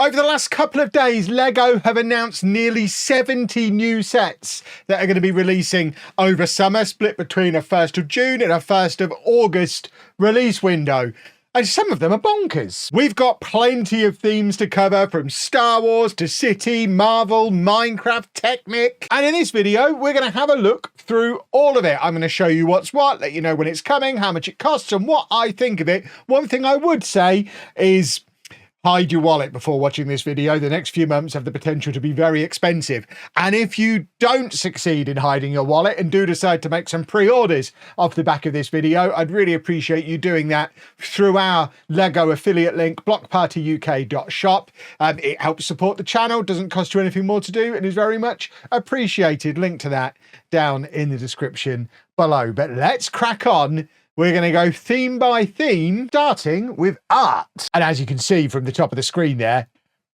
Over the last couple of days, LEGO have announced nearly 70 new sets that are going to be releasing over summer, split between a 1st of June and a 1st of August release window. And some of them are bonkers. We've got plenty of themes to cover, from Star Wars to City, Marvel, Minecraft, Technic. And in this video, we're going to have a look through all of it. I'm going to show you what's what, let you know when it's coming, how much it costs, and what I think of it. One thing I would say is hide your wallet before watching this video. The next few months have the potential to be very expensive. And if you don't succeed in hiding your wallet and do decide to make some pre-orders off the back of this video, I'd really appreciate you doing that through our LEGO affiliate link, blockpartyuk.shop. It helps support the channel, doesn't cost you anything more to do, and is very much appreciated. Link to that down in the description below. But let's crack on. We're going to go theme by theme, starting with art. And as you can see from the top of the screen there,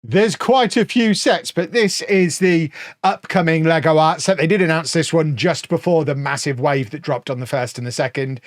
there's quite a few sets, but this is the upcoming LEGO art set. They did announce this one just before the massive wave that dropped on the 1st and the 2nd,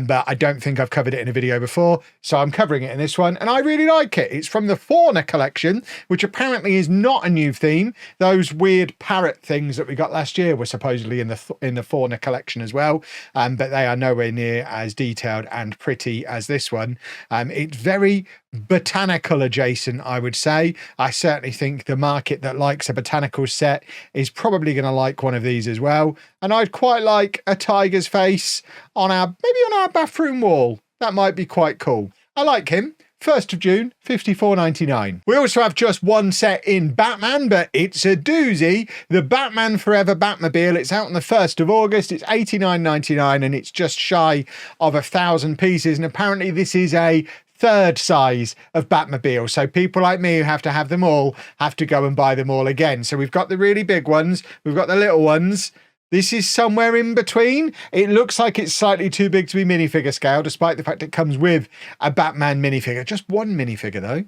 but I don't think I've covered it in a video before, so I'm covering it in this one, and I really like it. It's from the Fauna collection, which apparently is not a new theme. Those weird parrot things that we got last year were supposedly in the Fauna collection as well, but they are nowhere near as detailed and pretty as this one. It's very botanical adjacent, I would say. I certainly think the market that likes a botanical set is probably going to like one of these as well. And I'd quite like a tiger's face on maybe on our bathroom wall. That might be quite cool. I like him. 1st of June, $54.99. We also have just one set in Batman, but it's a doozy. The Batman Forever Batmobile. It's out on the 1st of August. It's $89.99 and it's just shy of 1,000 pieces. And apparently this is a third size of Batmobile, so people like me who have to have them all have to go and buy them all again. So we've got the really big ones, we've got the little ones. This is somewhere in between. It looks like it's slightly too big to be minifigure scale, despite the fact it comes with a Batman minifigure. Just one minifigure though,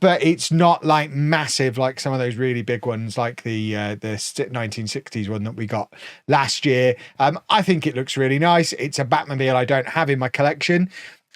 but it's not like massive like some of those really big ones, like the 1960s one that we got last year. I think it looks really nice. It's a Batmobile I don't have in my collection.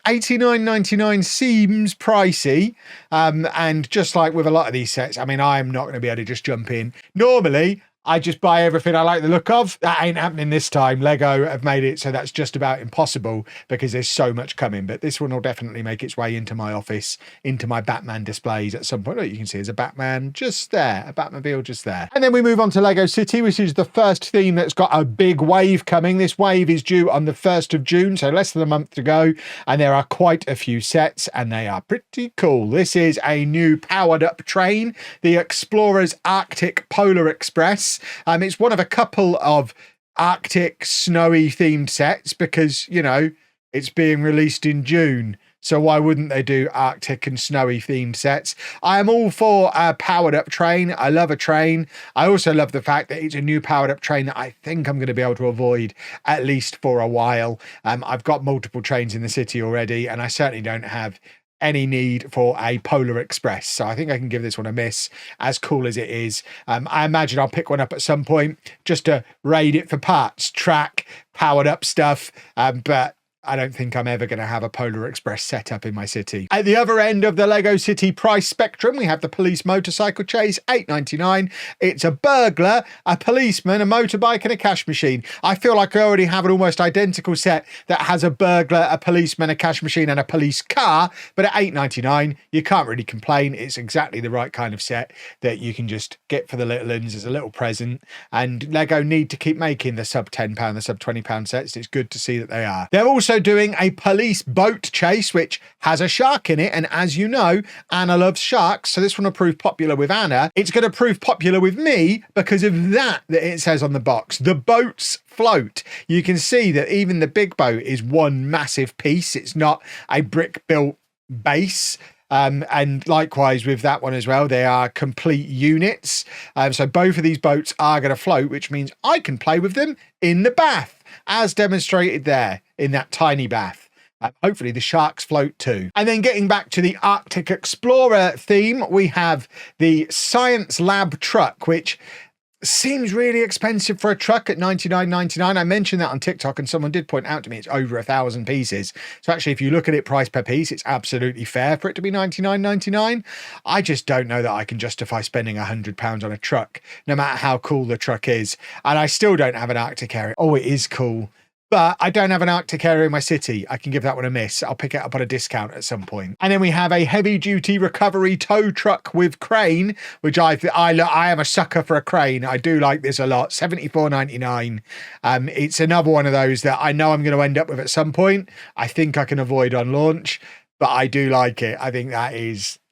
$89.99 seems pricey, and just like with a lot of these sets, I mean, I'm not going to be able to just jump in. Normally, I just buy everything I like the look of. That ain't happening this time. LEGO have made it so that's just about impossible because there's so much coming. But this one will definitely make its way into my office, into my Batman displays at some point. Look, you can see there's a Batman just there, a Batmobile just there. And then we move on to LEGO City, which is the first theme that's got a big wave coming. This wave is due on the 1st of June, so less than a month to go. And there are quite a few sets and they are pretty cool. This is a new powered up train, the Explorer's Arctic Polar Express. It's one of a couple of Arctic snowy themed sets because, you know, it's being released in June. So why wouldn't they do Arctic and snowy themed sets? I am all for a powered up train. I love a train. I also love the fact that it's a new powered up train that I think I'm going to be able to avoid at least for a while. I've got multiple trains in the city already, and I certainly don't have any need for a Polar Express, so I think I can give this one a miss, as cool as it is. I imagine I'll pick one up at some point just to raid it for parts, track, powered up stuff, but I don't think I'm ever going to have a Polar Express set up in my city. At the other end of the LEGO City price spectrum, we have the police motorcycle chase, $8.99. It's a burglar, a policeman, a motorbike, and a cash machine. I feel like I already have an almost identical set that has a burglar, a policeman, a cash machine, and a police car, but at $8.99, you can't really complain. It's exactly the right kind of set that you can just get for the little uns as a little present, and LEGO need to keep making the sub £10, the sub £20 sets. It's good to see that they are. They're also doing a police boat chase, which has a shark in it. And as you know, Anna loves sharks. So this one will prove popular with Anna. It's going to prove popular with me because of that it says on the box. The boats float. You can see that even the big boat is one massive piece. It's not a brick built base. And likewise with that one as well, they are complete units. So both of these boats are going to float, which means I can play with them in the bath, as demonstrated there in that tiny bath. Hopefully the sharks float too. And then getting back to the Arctic Explorer theme, we have the Science Lab truck, which seems really expensive for a truck at $99.99. I mentioned that on TikTok and someone did point out to me it's over 1,000 pieces. So actually, if you look at it price per piece, it's absolutely fair for it to be $99.99. I just don't know that I can justify spending £100 on a truck, no matter how cool the truck is. And I still don't have an Arctic area. Oh, it is cool. But I don't have an Arctic area in my city. I can give that one a miss. I'll pick it up on a discount at some point. And then we have a heavy-duty recovery tow truck with crane, which I am a sucker for a crane. I do like this a lot. $74.99. It's another one of those that I know I'm going to end up with at some point. I think I can avoid on launch, but I do like it. I think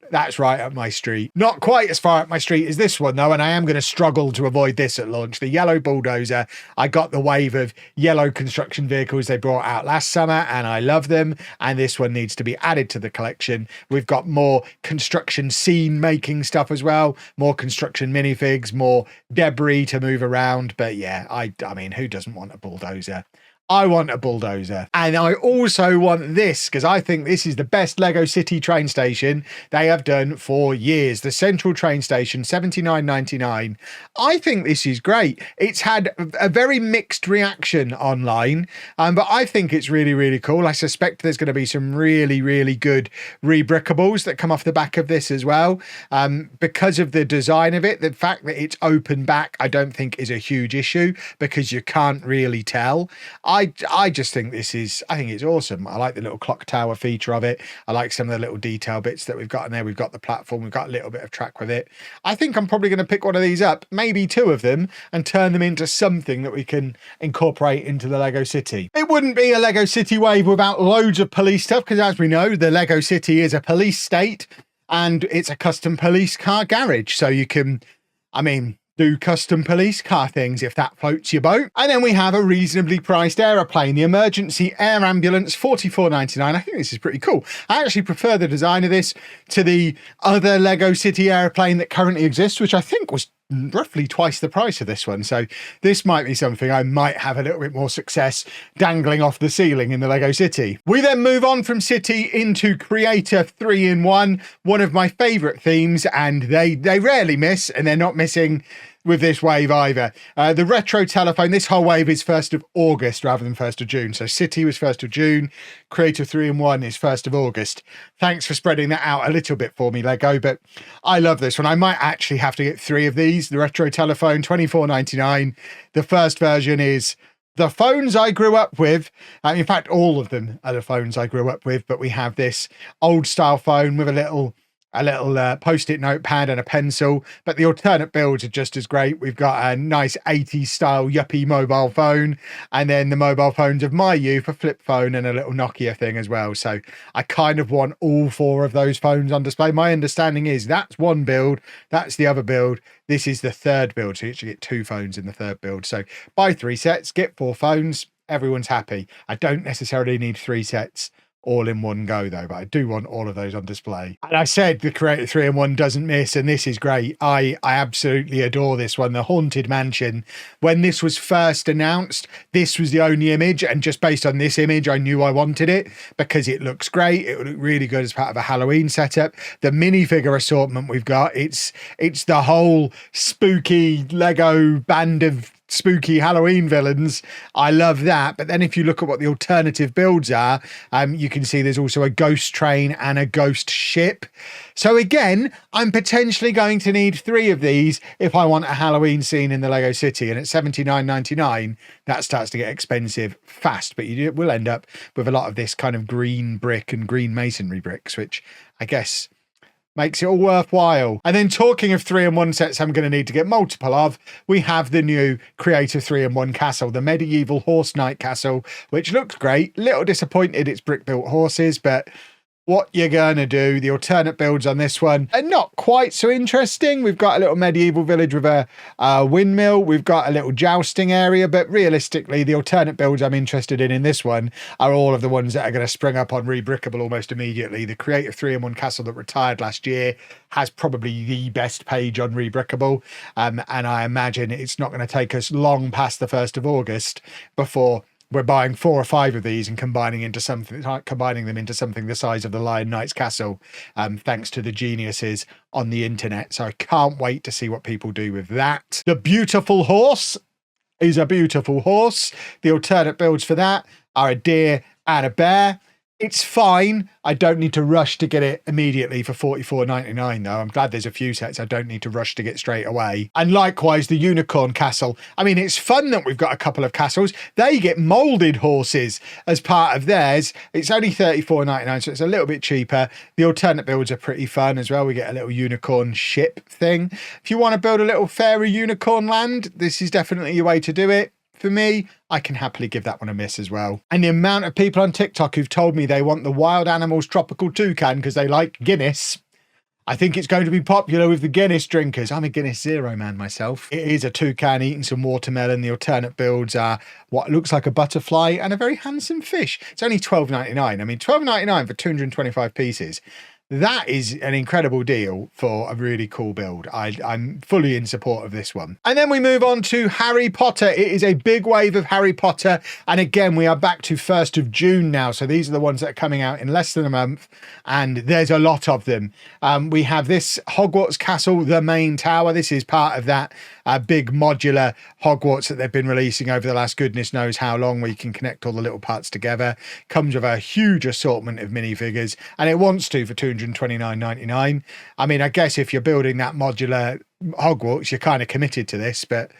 that's right up my street. Not quite as far up my street as this one, though, and I am going to struggle to avoid this at launch. The yellow bulldozer, I got the wave of yellow construction vehicles they brought out last summer, and I love them, and this one needs to be added to the collection. We've got more construction scene-making stuff as well, more construction minifigs, more debris to move around, but yeah, I mean, who doesn't want a bulldozer? I want a bulldozer. And I also want this, because I think this is the best Lego City train station they have done for years. The Central train station, $79.99. I think this is great. It's had a very mixed reaction online, but I think it's really, really cool. I suspect there's going to be some really, really good rebrickables that come off the back of this as well. Because of the design of it, the fact that it's open back, I don't think is a huge issue because you can't really tell. I just think I think it's awesome. I like the little clock tower feature of it. I like some of the little detail bits that we've got in there. We've got the platform. We've got a little bit of track with it. I think I'm probably going to pick one of these up, maybe two of them, and turn them into something that we can incorporate into the Lego City. It wouldn't be a Lego City wave without loads of police stuff, because as we know, the Lego City is a police state and it's a custom police car garage. So you can, do custom police car things if that floats your boat. And then we have a reasonably priced aeroplane, the Emergency Air Ambulance, $44.99. I think this is pretty cool. I actually prefer the design of this to the other Lego City airplane that currently exists, which I think was roughly twice the price of this one. So this might be something I might have a little bit more success dangling off the ceiling in the Lego City. We then move on from City into Creator 3-in-1, one of my favorite themes, and they rarely miss, and they're not missing with this wave either. The retro telephone, this whole wave is 1st of August rather than 1st of June. So City was 1st of June, Creator 3-in-1 is 1st of August. Thanks for spreading that out a little bit for me, Lego, but I love this one. I might actually have to get 3 of these. The retro telephone, $24.99. The first version is the phones I grew up with. In fact, all of them are the phones I grew up with, but we have this old style phone with a little post-it notepad and a pencil, but the alternate builds are just as great. We've got a nice 80s style yuppie mobile phone, and then the mobile phones of my youth, a flip phone and a little Nokia thing as well. So I kind of want all 4 of those phones on display. My understanding is that's one build, that's the other build, this is the third build, so you actually get 2 phones in the third build. So buy 3 sets, get 4 phones, everyone's happy. I don't necessarily need 3 sets all in one go though, but I do want all of those on display. And I said the Creator 3-in-1 doesn't miss, and this is great. I absolutely adore this one. The Haunted Mansion. When this was first announced, this was the only image, and just based on this image, I knew I wanted it because it looks great. It would look really good as part of a Halloween setup. The minifigure assortment we've got, it's the whole spooky Lego band of spooky Halloween villains. I love that. But then if you look at what the alternative builds are, you can see there's also a ghost train and a ghost ship. So again, I'm potentially going to need 3 of these if I want a Halloween scene in the Lego City. And at $79.99, that starts to get expensive fast. But you will end up with a lot of this kind of green brick and green masonry bricks, which I guess makes it all worthwhile. And then talking of 3-in-1 sets I'm going to need to get multiple of, we have the new Creator 3-in-1 castle, the medieval horse knight castle, which looks great. Little disappointed it's brick built horses, but what you're gonna do. The alternate builds on this one are not quite so interesting. We've got a little medieval village with a windmill. We've got a little jousting area, but realistically, the alternate builds I'm interested in this one are all of the ones that are going to spring up on Rebrickable almost immediately. The Creative 3-in-1 castle that retired last year has probably the best page on Rebrickable, and I imagine it's not going to take us long past the 1st of August before we're buying 4 or 5 of these and combining them into something the size of the Lion Knight's castle, thanks to the geniuses on the internet. So I can't wait to see what people do with that. The beautiful horse is a beautiful horse. The alternate builds for that are a deer and a bear. It's fine. I don't need to rush to get it immediately for $44.99 though. I'm glad there's a few sets I don't need to rush to get straight away. And likewise, the unicorn castle. I mean, it's fun that we've got a couple of castles. They get molded horses as part of theirs. It's only $34.99, so it's a little bit cheaper. The alternate builds are pretty fun as well. We get a little unicorn ship thing. If you want to build a little fairy unicorn land, this is definitely your way to do it. For me, I can happily give that one a miss as well. And the amount of people on TikTok who've told me they want the Wild Animals Tropical Toucan because they like Guinness, I think it's going to be popular with the Guinness drinkers. I'm a Guinness Zero man myself. It is a toucan eating some watermelon. The alternate builds are what looks like a butterfly and a very handsome fish. It's only $12.99. I mean, $12.99 for 225 pieces. That is an incredible deal for a really cool build. I'm fully in support of this one. And then we move on to Harry Potter. It is a big wave of Harry Potter. And again, we are back to 1st of June now. So these are the ones that are coming out in less than a month. And there's a lot of them. We have this Hogwarts Castle, the main tower. This is part of that big modular Hogwarts that they've been releasing over the last goodness knows how long, where you can connect all the little parts together. Comes with a huge assortment of minifigures. And it wants to for $229.99. I mean, I guess if you're building that modular Hogwarts, you're kind of committed to this, but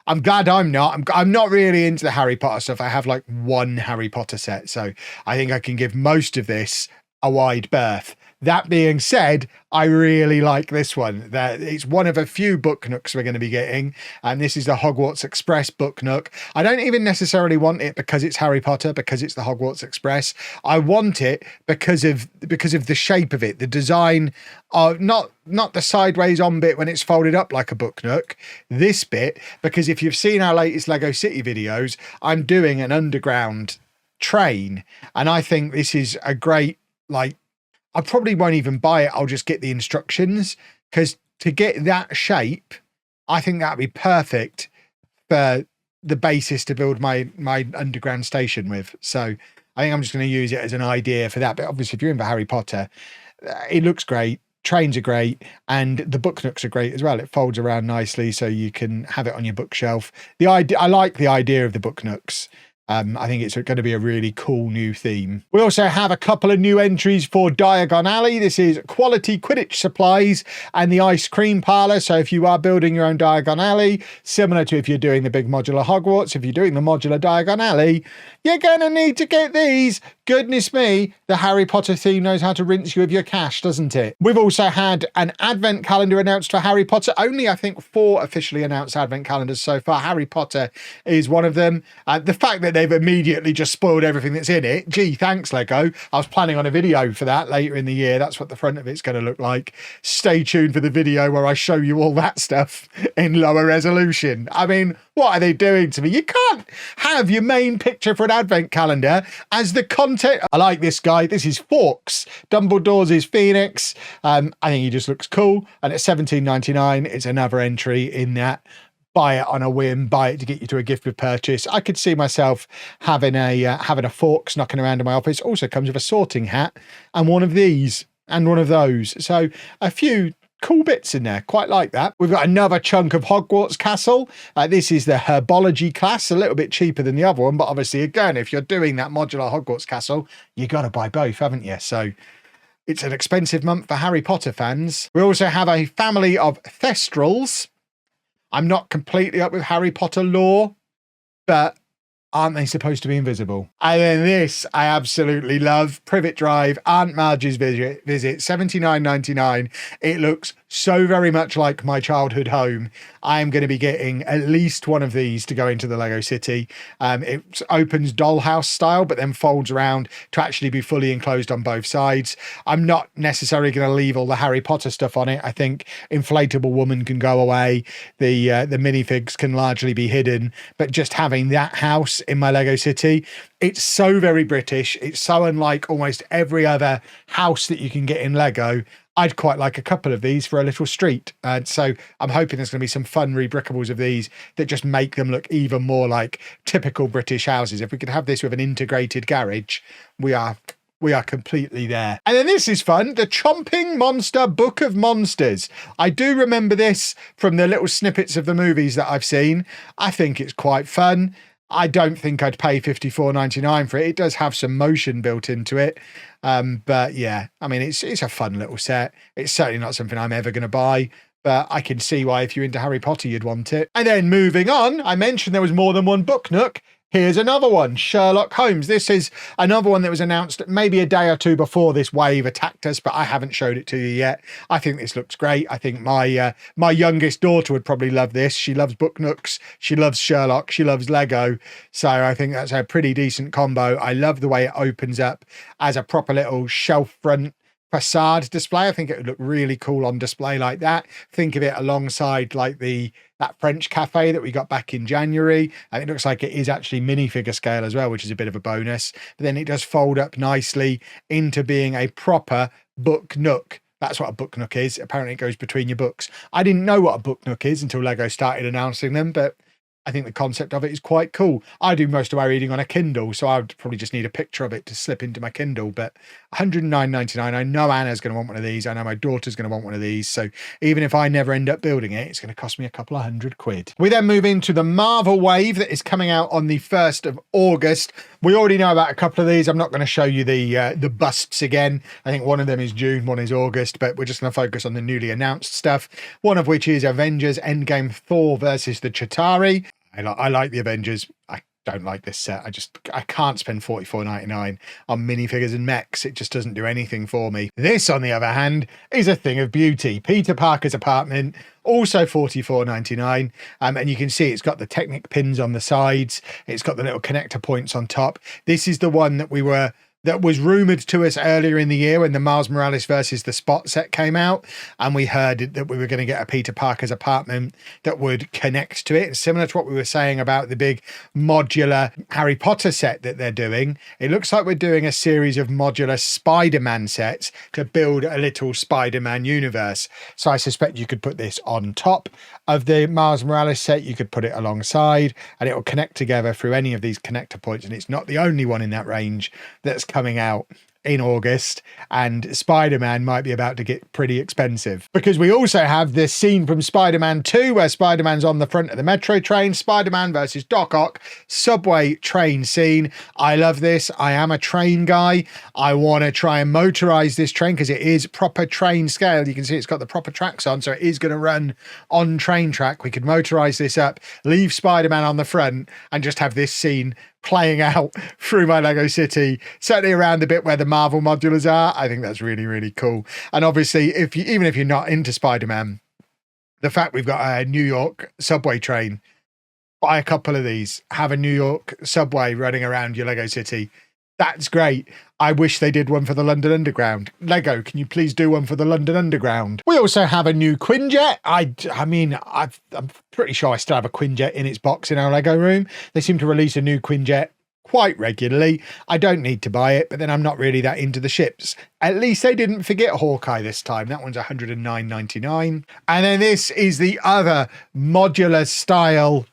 I'm glad I'm not. I'm not really into the Harry Potter stuff. I have like 1 Harry Potter set, so I think I can give most of this a wide berth. That being said, I really like this one. It's one of a few book nooks we're going to be getting, and this is the Hogwarts Express book nook. I don't even necessarily want it because it's Harry Potter, because it's the Hogwarts Express. I want it because of the shape of it, the design of not the sideways on bit when it's folded up like a book nook. This bit, because if you've seen our latest Lego City videos, I'm doing an underground train, and I think this is a great, like, I probably won't even buy it. I'll just get the instructions, because to get that shape, I think that'd be perfect for the basis to build my underground station with. So I think I'm just going to use it as an idea for that. But obviously, if you're in for Harry Potter, it looks great. Trains are great, and the book nooks are great as well. It folds around nicely, so you can have it on your bookshelf. I like the idea of the book nooks. I think it's going to be a really cool new theme. We also have a couple of new entries for Diagon Alley. This is quality Quidditch supplies and the ice cream parlor. So if you are building your own Diagon Alley, similar to if you're doing the big modular Hogwarts, if you're doing the modular Diagon Alley, you're going to need to get these. Goodness me, the Harry Potter theme knows how to rinse you of your cash, doesn't it? We've also had an advent calendar announced for Harry Potter. Only, I think, 4 officially announced advent calendars so far. Harry Potter is one of them. The fact that they've immediately just spoiled everything that's in it, gee, thanks, Lego. I was planning on a video for that later in the year. That's what the front of it's going to look like. Stay tuned for the video where I show you all that stuff in lower resolution. I mean, what are they doing to me? You can't have your main picture for an advent calendar as the content. I like this guy. This is Fawkes. Dumbledore's is Phoenix. I think he just looks cool. And at $17.99, it's another entry in that. Buy it on a whim, buy it to get you to a gift with purchase. I could see myself having a Fawkes knocking around in my office. Also comes with a sorting hat and one of these and one of those. So a few cool bits in there. Quite like that. We've got another chunk of Hogwarts Castle. This is the Herbology class, a little bit cheaper than the other one, but obviously, again, if you're doing that modular Hogwarts Castle, you got to buy both, haven't you? So it's an expensive month for Harry Potter fans. We also have a family of Thestrals. I'm not completely up with Harry Potter lore, but aren't they supposed to be invisible? And then this I absolutely love. Privet Drive, Aunt Marge's visit, $79.99. It looks so very much like my childhood home. I am going to be getting at least one of these to go into the Lego City. It opens dollhouse style, but then folds around to actually be fully enclosed on both sides. I'm not necessarily going to leave all the Harry Potter stuff on it. I think Inflatable Woman can go away. The minifigs can largely be hidden, but just having that house in my Lego City, it's so very British. It's so unlike almost every other house that you can get in Lego. I'd quite like a couple of these for a little street. And so I'm hoping there's going to be some fun rebrickables of these that just make them look even more like typical British houses. If we could have this with an integrated garage, we are completely there. And then this is fun. The Chomping Monster Book of Monsters. I do remember this from the little snippets of the movies that I've seen. I think it's quite fun. I don't think I'd pay $54.99 for it. It does have some motion built into it. But yeah, I mean, it's a fun little set. It's certainly not something I'm ever going to buy, but I can see why if you're into Harry Potter, you'd want it. And then moving on, I mentioned there was more than one book nook. Here's another one, Sherlock Holmes. This is another one that was announced maybe a day or two before this wave attacked us, but I haven't showed it to you yet. I think this looks great. I think my youngest daughter would probably love this. She loves book nooks. She loves Sherlock. She loves Lego. So I think that's a pretty decent combo. I love the way it opens up as a proper little shelf front facade display. I think it would look really cool on display like that. Think of it alongside like that French cafe that we got back in January. And it looks like it is actually minifigure scale as well, which is a bit of a bonus. But then it does fold up nicely into being a proper book nook. That's what a book nook is. Apparently it goes between your books. I didn't know what a book nook is until Lego started announcing them, but I think the concept of it is quite cool. I do most of my reading on a Kindle, so I would probably just need a picture of it to slip into my Kindle, but $109.99. I know Anna's going to want one of these. I know my daughter's going to want one of these. So even if I never end up building it, it's going to cost me a couple of £100. We then move into the Marvel wave that is coming out on the 1st of August. We already know about a couple of these. I'm not going to show you the busts again. I think one of them is June, one is August, but we're just going to focus on the newly announced stuff. One of which is Avengers Endgame Thor versus the Chitauri. I like the Avengers. I don't like this set. I can't spend $44.99 on minifigures and mechs. It just doesn't do anything for me. This, on the other hand, is a thing of beauty. Peter Parker's apartment, also $44.99. And you can see it's got the Technic pins on the sides. It's got the little connector points on top. This is the one that was rumoured to us earlier in the year when the Miles Morales versus the Spot set came out, and we heard that we were going to get a Peter Parker's apartment that would connect to it. Similar to what we were saying about the big modular Harry Potter set that they're doing. It looks like we're doing a series of modular Spider-Man sets to build a little Spider-Man universe. So I suspect you could put this on top of the Miles Morales set. You could put it alongside and it will connect together through any of these connector points. And it's not the only one in that range that's coming out in August, and Spider-Man might be about to get pretty expensive, because we also have this scene from Spider-Man 2 where Spider-Man's on the front of the metro train. Spider-Man versus Doc Ock subway train scene. I love this. I am a train guy. I want to try and motorize this train because it is proper train scale. You can see it's got the proper tracks on, so it is going to run on train track. We could motorize this up, leave Spider-Man on the front, and just have this scene playing out through my Lego city, certainly around the bit where the Marvel modulars are. I think that's really, really cool. And obviously, even if you're not into Spider-Man, the fact we've got a New York subway train, buy a couple of these, have a New York subway running around your Lego city. That's great. I wish they did one for the London Underground. Lego, can you please do one for the London Underground? We also have a new Quinjet. I'm pretty sure I still have a Quinjet in its box in our Lego room. They seem to release a new Quinjet quite regularly. I don't need to buy it, but then I'm not really that into the ships. At least they didn't forget Hawkeye this time. That one's $109.99. And then this is the other modular style.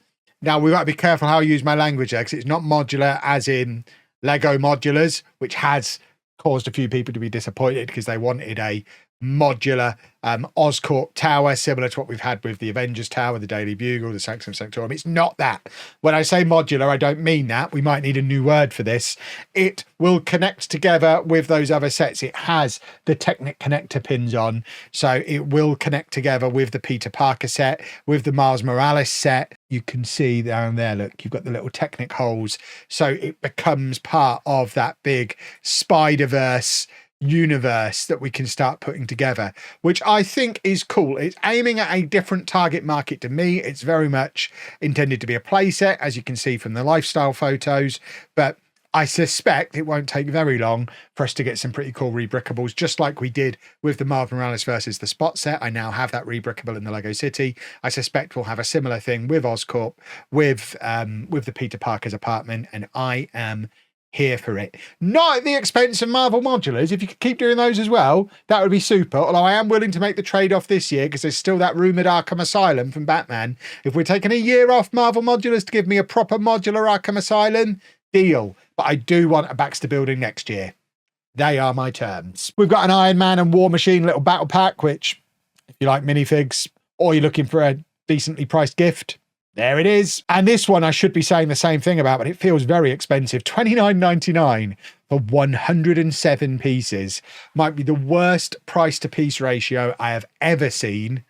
Now, we've got to be careful how I use my language there, because it's not modular as in Lego modulars, which has caused a few people to be disappointed because they wanted a modular Oscorp tower, similar to what we've had with the Avengers Tower, the Daily Bugle, the Sanctum Sanctorum. It's not that. When I say modular, I don't mean that. We might need a new word for this. It will connect together with those other sets. It has the Technic connector pins on, so it will connect together with the Peter Parker set, with the Miles Morales set. You can see down there, look, you've got the little Technic holes. So it becomes part of that big Spider-Verse universe that we can start putting together, which I think is cool. It's aiming at a different target market to me. It's very much intended to be a playset, as you can see from the lifestyle photos, but I suspect it won't take very long for us to get some pretty cool rebrickables, just like we did with the Miles Morales versus the Spot set. I now have that rebrickable in the Lego City. I suspect we'll have a similar thing with Oscorp, with the Peter Parker's apartment, and I am here for it. Not at the expense of Marvel Modulars. If you could keep doing those as well, that would be super. Although I am willing to make the trade-off this year because there's still that rumoured Arkham Asylum from Batman. If we're taking a year off Marvel Modulars to give me a proper modular Arkham Asylum, deal. But I do want a Baxter building next year. They are my terms. We've got an Iron Man and War Machine little battle pack, which, if you like minifigs or you're looking for a decently priced gift, there it is. And this one I should be saying the same thing about, but it feels very expensive. $29.99 for 107 pieces. Might be the worst price to piece ratio I have ever seen.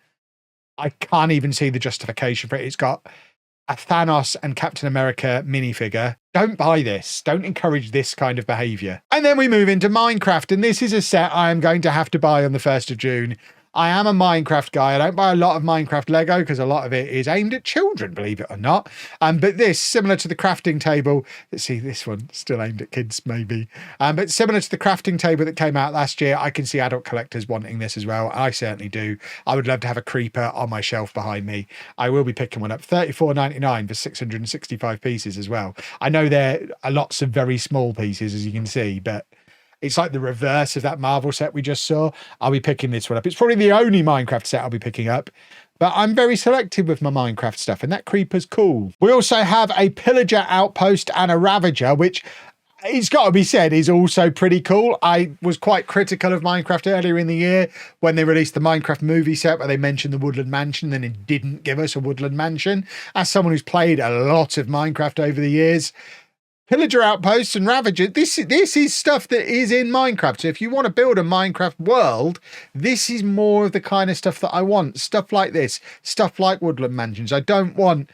I can't even see the justification for it. It's got a Thanos and Captain America minifigure. Don't buy this. Don't encourage this kind of behavior. And then we move into Minecraft, and this is a set I am going to have to buy on the 1st of June. I am a Minecraft guy. I don't buy a lot of Minecraft Lego because a lot of it is aimed at children, believe it or not. But this, similar to the crafting table, let's see, this one still aimed at kids, maybe. But similar to the crafting table that came out last year, I can see adult collectors wanting this as well. I certainly do. I would love to have a creeper on my shelf behind me. I will be picking one up. $34.99 for 665 pieces as well. I know there are lots of very small pieces, as you can see, but it's like the reverse of that Marvel set we just saw. I'll be picking this one up. It's probably the only Minecraft set I'll be picking up, but I'm very selective with my Minecraft stuff, and that creeper's cool. We also have a Pillager Outpost and a Ravager, which, it's got to be said, is also pretty cool. I was quite critical of Minecraft earlier in the year when they released the Minecraft movie set where they mentioned the Woodland Mansion, then it didn't give us a Woodland Mansion. As someone who's played a lot of Minecraft over the years, Pillager Outposts and Ravager, this is stuff that is in Minecraft. So if you want to build a Minecraft world, this is more of the kind of stuff that I want. Stuff like this, stuff like Woodland Mansions. I don't want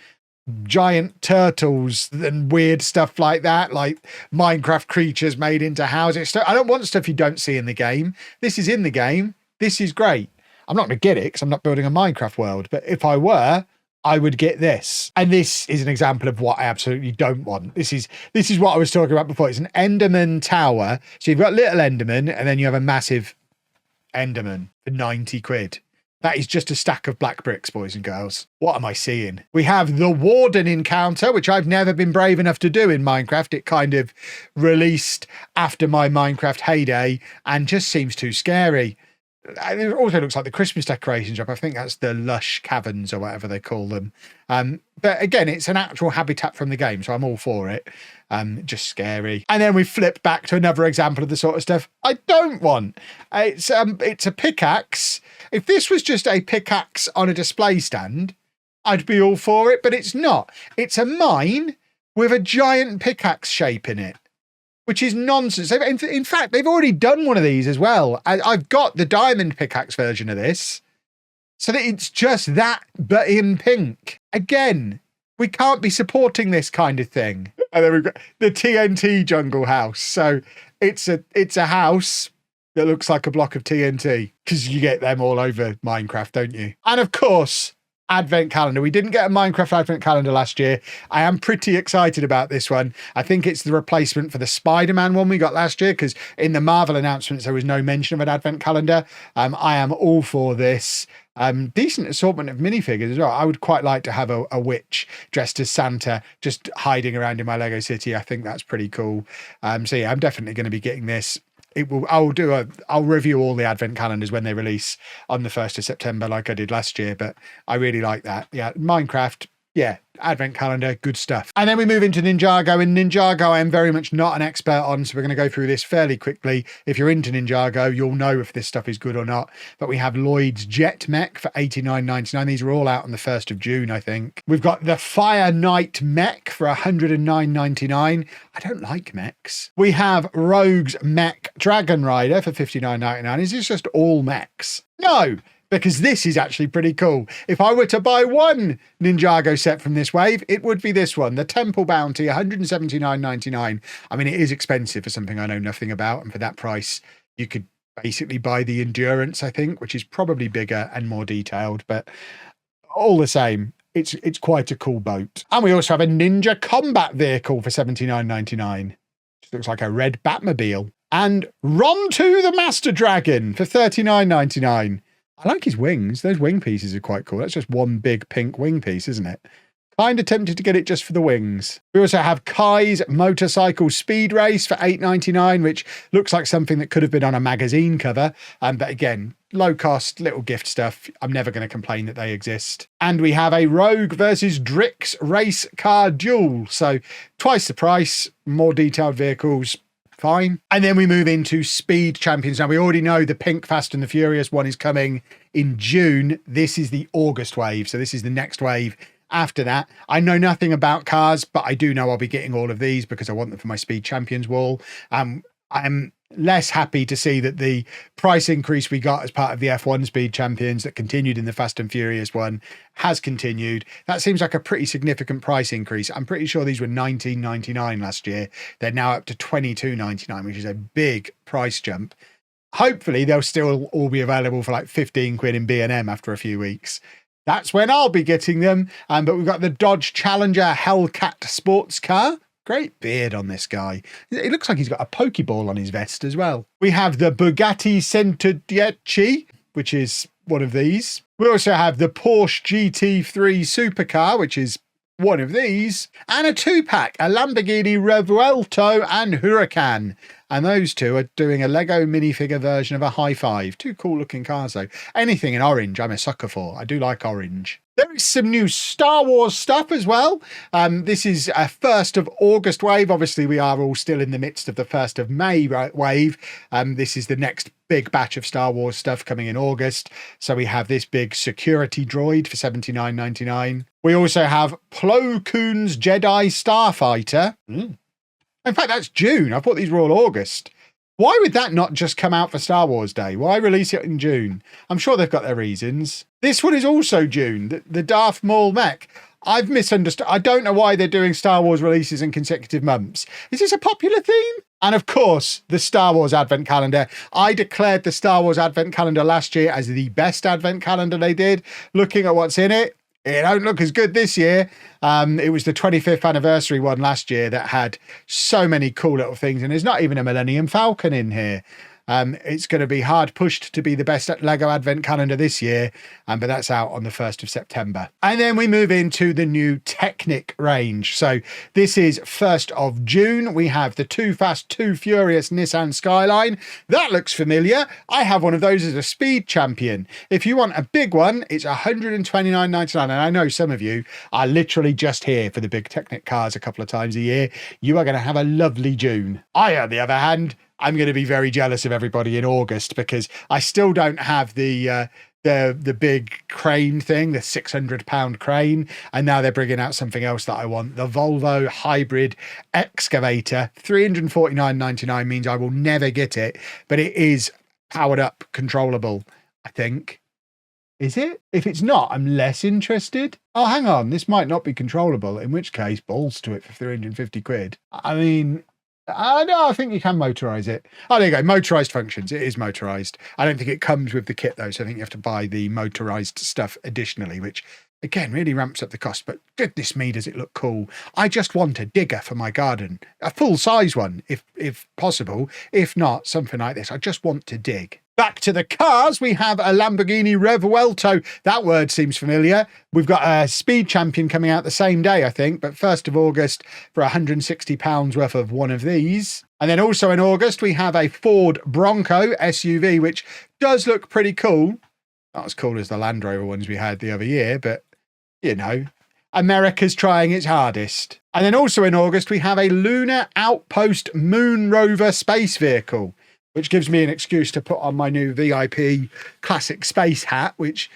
giant turtles and weird stuff like that, like Minecraft creatures made into houses. I don't want stuff you don't see in the game. This is in the game. This is great. I'm not going to get it because I'm not building a Minecraft world. But if I were, I would get this. And this is an example of what I absolutely don't want. This is what I was talking about before. It's an Enderman tower. So you've got little Enderman and then you have a massive Enderman for 90 quid. That is just a stack of black bricks, boys and girls. What am I seeing? We have the Warden encounter, which I've never been brave enough to do in Minecraft. It kind of released after my Minecraft heyday and just seems too scary. It also looks like the Christmas decoration shop. I think that's the Lush Caverns or whatever they call them. But again, it's an actual habitat from the game, so I'm all for it. Just scary. And then we flip back to another example of the sort of stuff I don't want. It's a pickaxe. If this was just a pickaxe on a display stand, I'd be all for it, but it's not. It's a mine with a giant pickaxe shape in it, which is nonsense. In fact, they've already done one of these as well. I've got the diamond pickaxe version of this, so that it's just that, but in pink. Again, we can't be supporting this kind of thing. And then we've got the TNT jungle house. So it's a house that looks like a block of TNT, because you get them all over Minecraft, don't you? And of course, Advent calendar. We didn't get a Minecraft Advent calendar last year. I am pretty excited about this one. I think it's the replacement for the Spider-Man one we got last year, because in the Marvel announcements, there was no mention of an Advent calendar. I am all for this. Decent assortment of minifigures as well. I would quite like to have a witch dressed as Santa just hiding around in my Lego city. I think that's pretty cool. So yeah, I'm definitely going to be getting this. I'll review all the Advent calendars when they release on the 1st of September, like I did last year, but I really like that. Yeah, Minecraft, yeah, Advent calendar, good stuff. And then we move into Ninjago, and Ninjago I am very much not an expert on, so we're going to go through this fairly quickly. If you're into Ninjago, you'll know if this stuff is good or not. But we have Lloyd's Jet Mech for $89.99. These are all out on the 1st of June, I think. We've got the Fire Knight Mech for $109.99. I don't like mechs. We have Rogue's Mech Dragon Rider for $59.99. Is this just all mechs? No, because this is actually pretty cool. If I were to buy one Ninjago set from this wave, it would be this one, the Temple Bounty, $179.99. I mean, it is expensive for something I know nothing about, and for that price, you could basically buy the Endurance, I think, which is probably bigger and more detailed, but all the same, it's quite a cool boat. And we also have a Ninja Combat Vehicle for $79.99. Just looks like a red Batmobile. And Rontu the Master Dragon for $39.99. I like his wings. Those wing pieces are quite cool. That's just one big pink wing piece, isn't it? Kind of tempted to get it just for the wings. We also have Kai's Motorcycle Speed Race for $8.99, which looks like something that could have been on a magazine cover. But again, low cost, little gift stuff. I'm never going to complain that they exist. And we have a Rogue versus Drix race car duel. So twice the price, more detailed vehicles. Fine. And then we move into Speed Champions. Now, we already know the pink Fast and the Furious one is coming in June. This is the August wave. So this is the next wave. After that, I know nothing about cars, but I do know I'll be getting all of these because I want them for my Speed Champions wall. I'm less happy to see that the price increase we got as part of the F1 Speed Champions that continued in the Fast and Furious one has continued. That seems like a pretty significant price increase. I'm pretty sure these were $19.99 last year. They're now up to $22.99, which is a big price jump. Hopefully, they'll still all be available for like 15 quid in B&M after a few weeks. That's when I'll be getting them. But we've got the Dodge Challenger Hellcat sports car. Great beard on this guy. It looks like he's got a Pokeball on his vest as well. We have the Bugatti Centodieci, which is one of these. We also have the Porsche GT3 supercar, which is one of these. And a two-pack, a Lamborghini Revuelto and Huracan. And those two are doing a Lego minifigure version of a High Five. Two cool looking cars though. Anything in orange I'm a sucker for. I do like orange. There is some new Star Wars stuff as well. This is a 1st of August wave. Obviously, we are all still in the midst of the 1st of May wave. This is the next big batch of Star Wars stuff coming in August. So we have this big security droid for $79.99. We also have Plo Koon's Jedi Starfighter. In fact, that's June. I thought these were all August. Why would that not just come out for Star Wars Day? Why release it in June? I'm sure they've got their reasons. This one is also June, the Darth Maul mech. I've misunderstood. I don't know why they're doing Star Wars releases in consecutive months. Is this a popular theme? And of course, the Star Wars Advent Calendar. I declared the Star Wars Advent Calendar last year as the best Advent Calendar they did. Looking at what's in it, it don't look as good this year. It was the 25th anniversary one last year that had so many cool little things. And there's not even a Millennium Falcon in here. It's going to be hard pushed to be the best Lego Advent Calendar this year, but that's out on the 1st of September. And then we move into the new Technic range. So this is 1st of June. We have the Too Fast, Too Furious Nissan Skyline. That looks familiar. I have one of those as a Speed Champion. If you want a big one, it's $129.99. And I know some of you are literally just here for the big Technic cars a couple of times a year. You are going to have a lovely June. I, on the other hand, I'm going to be very jealous of everybody in August because I still don't have the big crane thing, the 600-pound crane. And now they're bringing out something else that I want. The Volvo hybrid excavator, $349.99 means I will never get it, but it is powered up, controllable, I think. Is it? If it's not, I'm less interested. Oh, hang on. This might not be controllable, in which case, balls to it for 350 quid. I mean... no, I think you can motorise it. Oh, there you go. Motorised functions. It is motorised. I don't think it comes with the kit, though, so I think you have to buy the motorised stuff additionally, which, again, really ramps up the cost. But goodness me, does it look cool. I just want a digger for my garden. A full-size one, if possible. If not, something like this. I just want to dig. Back to the cars, we have a Lamborghini Revuelto. That word seems familiar. We've got a Speed Champion coming out the same day, I think, but 1st of August for £160 worth of one of these. And then also in August, we have a Ford Bronco SUV, which does look pretty cool. Not as cool as the Land Rover ones we had the other year, but, you know, America's trying its hardest. And then also in August, we have a Lunar Outpost Moon Rover space vehicle, which gives me an excuse to put on my new VIP classic space hat, which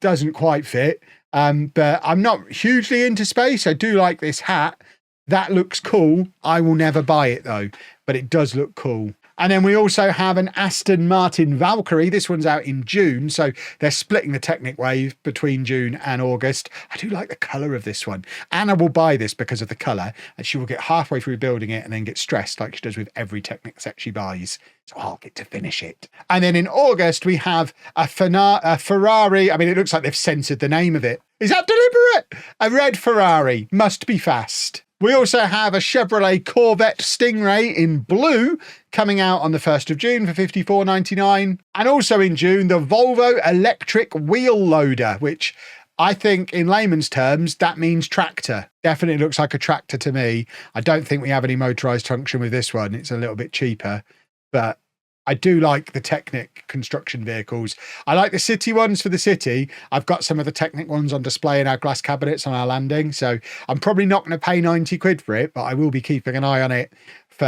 doesn't quite fit. But I'm not hugely into space. I do like this hat. That looks cool. I will never buy it though, but it does look cool. And then we also have an Aston Martin Valkyrie. This one's out in June, so they're splitting the Technic wave between June and August. I do like the colour of this one. Anna will buy this because of the colour, and she will get halfway through building it and then get stressed like she does with every Technic set she buys. So I'll get to finish it. And then in August, we have a Ferrari. I mean, it looks like they've censored the name of it. Is that deliberate? A red Ferrari. Must be fast. We also have a Chevrolet Corvette Stingray in blue coming out on the 1st of June for $54.99. And also in June, the Volvo electric wheel loader, which I think in layman's terms, that means tractor. Definitely looks like a tractor to me. I don't think we have any motorized function with this one. It's a little bit cheaper, but I do like the Technic construction vehicles. I like the city ones for the city. I've got some of the Technic ones on display in our glass cabinets on our landing. So I'm probably not going to pay 90 quid for it, but I will be keeping an eye on it for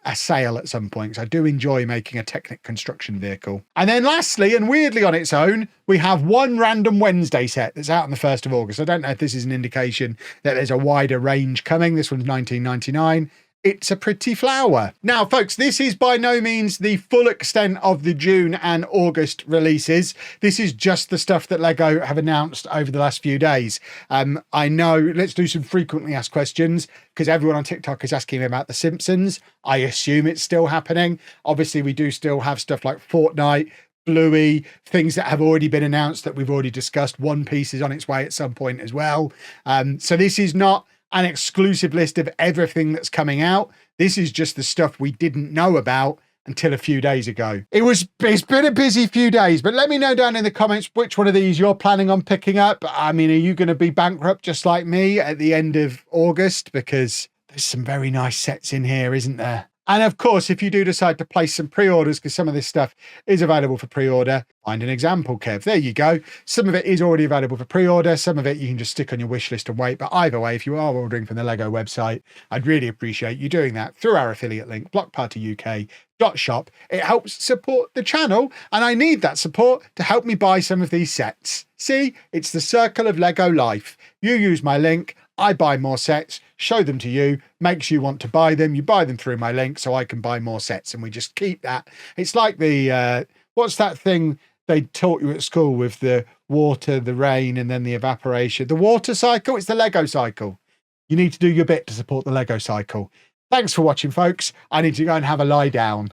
a sale at some point. So I do enjoy making a Technic construction vehicle. And then lastly, and weirdly on its own, we have one Random Wednesday set that's out on the 1st of August. I don't know if this is an indication that there's a wider range coming. This one's $19.99. It's a pretty flower. Now, folks, this is by no means the full extent of the June and August releases. This is just the stuff that Lego have announced over the last few days. I know, let's do some frequently asked questions, because everyone on TikTok is asking me about The Simpsons. I assume it's still happening. Obviously, we do still have stuff like Fortnite, Bluey, things that have already been announced that we've already discussed. One Piece is on its way at some point as well. So this is not an exclusive list of everything that's coming out. This is just the stuff we didn't know about until a few days ago. It's been a busy few days, but let me know down in the comments which one of these you're planning on picking up. I mean, are you going to be bankrupt just like me at the end of August? Because there's some very nice sets in here, isn't there? And of course, if you do decide to place some pre-orders, because some of this stuff is available for pre-order, find an example, Kev. There you go. Some of it is already available for pre-order. Some of it you can just stick on your wish list and wait. But either way, if you are ordering from the Lego website, I'd really appreciate you doing that through our affiliate link, blockpartyuk.shop. It helps support the channel, and I need that support to help me buy some of these sets. See, it's the circle of Lego life. You use my link, I buy more sets, show them to you, makes you want to buy them. You buy them through my link so I can buy more sets, and we just keep that. It's like the, what's that thing they taught you at school with the water, the rain, and then the evaporation? The water cycle? It's the Lego cycle. You need to do your bit to support the Lego cycle. Thanks for watching, folks. I need to go and have a lie down.